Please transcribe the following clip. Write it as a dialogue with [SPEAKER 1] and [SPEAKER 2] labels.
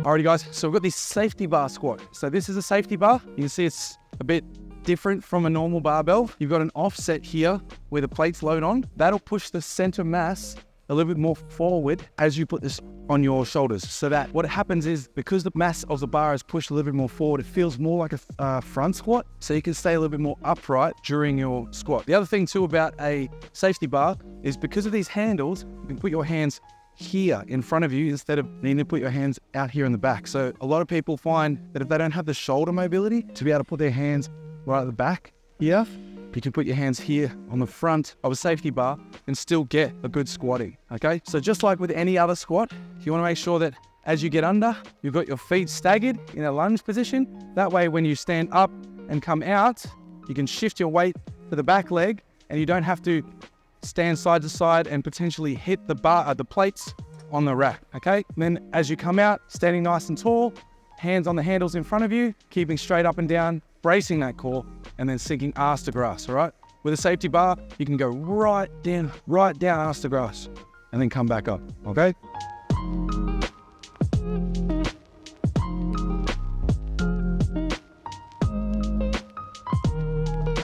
[SPEAKER 1] Alrighty guys, so we've got this safety bar squat. So this is a safety bar. You can see it's a bit different from a normal barbell. You've got an offset here where the plates load on. That'll push the center mass a little bit more forward as you put this on your shoulders. So that what happens is, because the mass of the bar is pushed a little bit more forward, it feels more like a front squat. So you can stay a little bit more upright during your squat. The other thing too about a safety bar is, because of these handles, you can put your hands here in front of you instead of needing to put your hands out here in the back. So a lot of people find that if they don't have the shoulder mobility to be able to put their hands right at the back here, you can put your hands here on the front of a safety bar and still get a good squatting, okay? So just like with any other squat, you wanna make sure that as you get under, you've got your feet staggered in a lunge position. That way, when you stand up and come out, you can shift your weight to the back leg and you don't have to stand side to side and potentially hit the plates on the rack, okay? And then as you come out, standing nice and tall, hands on the handles in front of you, keeping straight up and down, bracing that core, and then sinking ass to grass, all right? With a safety bar, you can go right down ass to grass, and then come back up, okay?